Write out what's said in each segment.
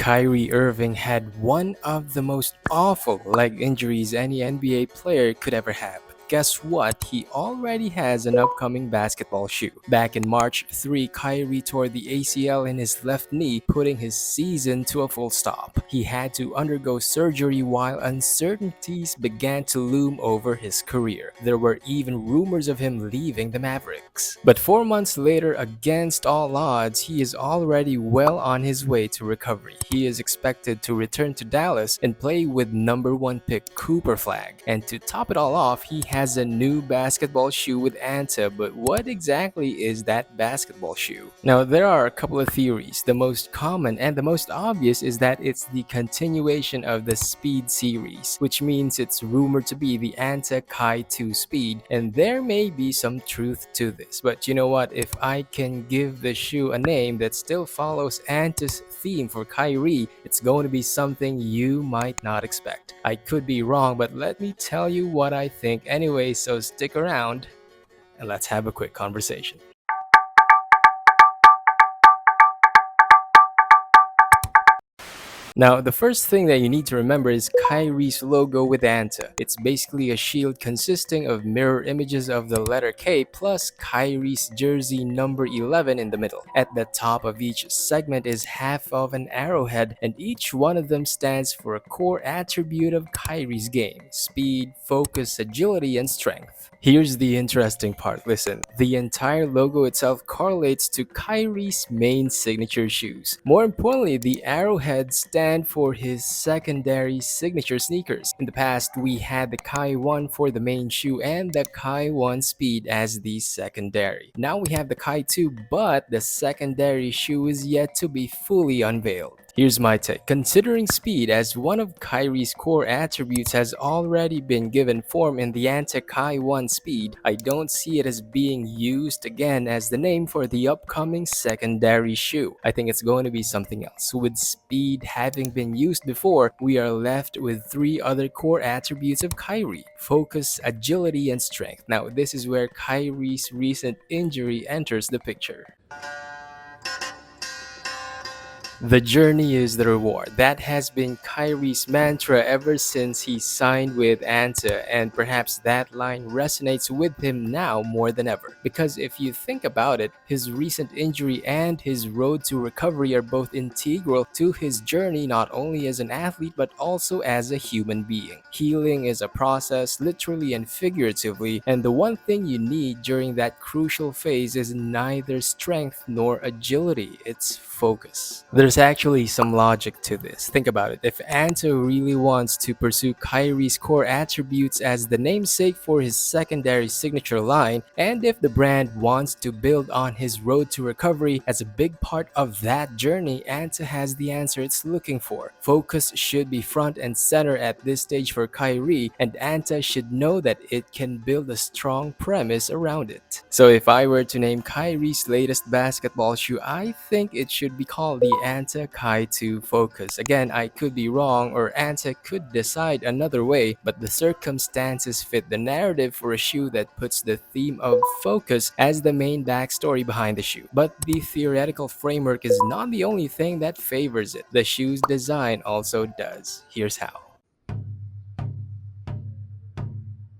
Kyrie Irving had one of the most awful leg injuries any NBA player could ever have. But guess what? He already has an upcoming basketball shoe. Back in March 3, Kyrie tore the ACL in his left knee, putting his season to a full stop. He had to undergo surgery while uncertainties began to loom over his career. There were even rumors of him leaving the Mavericks. But 4 months later, against all odds, he is already well on his way to recovery. He is expected to return to Dallas and play with number 1 pick Cooper Flag. And to top it all off, he has a new basketball shoe with Anta. But what exactly is that basketball shoe? Now, there are a couple of theories. The most common and the most obvious is that it's the continuation of the Speed series, which means it's rumored to be the Anta Kai 2 Speed, and there may be some truth to this. But you know what? If I can give the shoe a name that still follows Anta's theme for Kyrie, it's going to be something you might not expect. I could be wrong, but let me tell you what I think anyway, so stick around and let's have a quick conversation. Now, the first thing that you need to remember is Kyrie's logo with Anta. It's basically a shield consisting of mirror images of the letter K plus Kyrie's jersey number 11 in the middle. At the top of each segment is half of an arrowhead, and each one of them stands for a core attribute of Kyrie's game: speed, focus, agility, and strength. Here's the interesting part. Listen, the entire logo itself correlates to Kyrie's main signature shoes. More importantly, the arrowheads stand for his secondary signature sneakers. In the past, we had the Kai 1 for the main shoe and the Kai 1 Speed as the secondary. Now we have the Kai 2, but the secondary shoe is yet to be fully unveiled. Here's my take. Considering speed as one of Kyrie's core attributes has already been given form in the Anta Kai 1 Speed, I don't see it as being used again as the name for the upcoming secondary shoe. I think it's going to be something else. With speed having been used before, we are left with 3 other core attributes of Kyrie: focus, agility, and strength. Now, this is where Kyrie's recent injury enters the picture. The journey is the reward. That has been Kyrie's mantra ever since he signed with Anta, and perhaps that line resonates with him now more than ever. Because if you think about it, his recent injury and his road to recovery are both integral to his journey, not only as an athlete but also as a human being. Healing is a process, literally and figuratively, and the one thing you need during that crucial phase is neither strength nor agility, it's focus. There's actually some logic to this. Think about it. If Anta really wants to pursue Kyrie's core attributes as the namesake for his secondary signature line, and if the brand wants to build on his road to recovery as a big part of that journey, Anta has the answer it's looking for. Focus should be front and center at this stage for Kyrie, and Anta should know that it can build a strong premise around it. So if I were to name Kyrie's latest basketball shoe, I think it should be called the Anta Kai 2 Focus. Again, I could be wrong, or Anta could decide another way, but the circumstances fit the narrative for a shoe that puts the theme of focus as the main backstory behind the shoe. But the theoretical framework is not the only thing that favors it. The shoe's design also does. Here's how.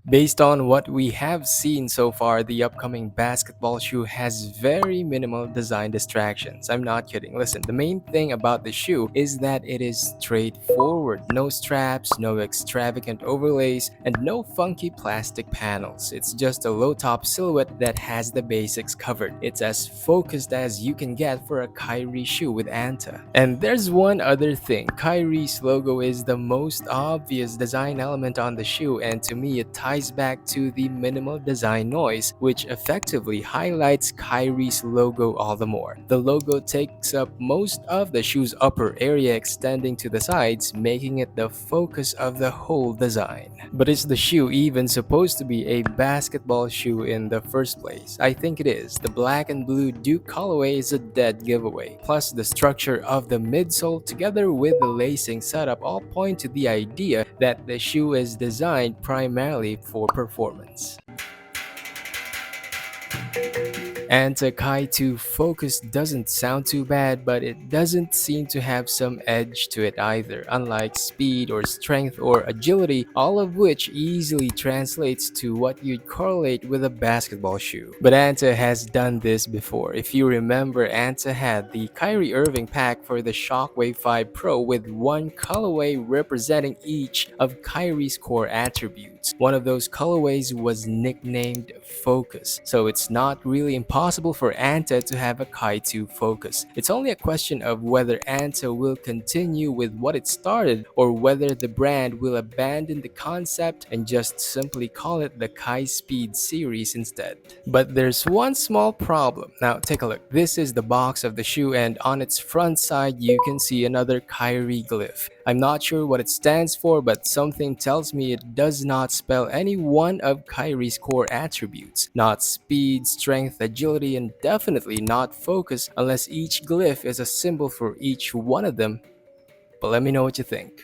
Based on what we have seen so far, the upcoming basketball shoe has very minimal design distractions. I'm not kidding. Listen, the main thing about the shoe is that it is straightforward. No straps, no extravagant overlays, and no funky plastic panels. It's just a low-top silhouette that has the basics covered. It's as focused as you can get for a Kyrie shoe with Anta. And there's one other thing. Kyrie's logo is the most obvious design element on the shoe, and to me it ties back to the minimal design noise, which effectively highlights Kyrie's logo all the more. The logo takes up most of the shoe's upper area, extending to the sides, making it the focus of the whole design. But is the shoe even supposed to be a basketball shoe in the first place? I think it is. The black and blue Duke colorway is a dead giveaway. Plus, the structure of the midsole together with the lacing setup all point to the idea that the shoe is designed primarily for performance. Anti-Kai-2 focus doesn't sound too bad, but it doesn't seem to have some edge to it either, unlike speed or strength or agility, all of which easily translates to what you'd correlate with a basketball shoe. But Anta has done this before. If you remember, Anta had the Kyrie Irving pack for the Shockwave 5 Pro with one colorway representing each of Kyrie's core attributes. One of those colorways was nicknamed Focus, so it's not really impossible for Anta to have a Kai2 Focus. It's only a question of whether Anta will continue with what it started or whether the brand will abandon the concept and just simply call it the Kai Speed series instead. But there's one small problem. Now take a look. This is the box of the shoe, and on its front side you can see another Kyrie glyph. I'm not sure what it stands for, but something tells me it does not spell any one of Kyrie's core attributes. Not speed, strength, agility, and definitely not focus unless each glyph is a symbol for each one of them. But let me know what you think.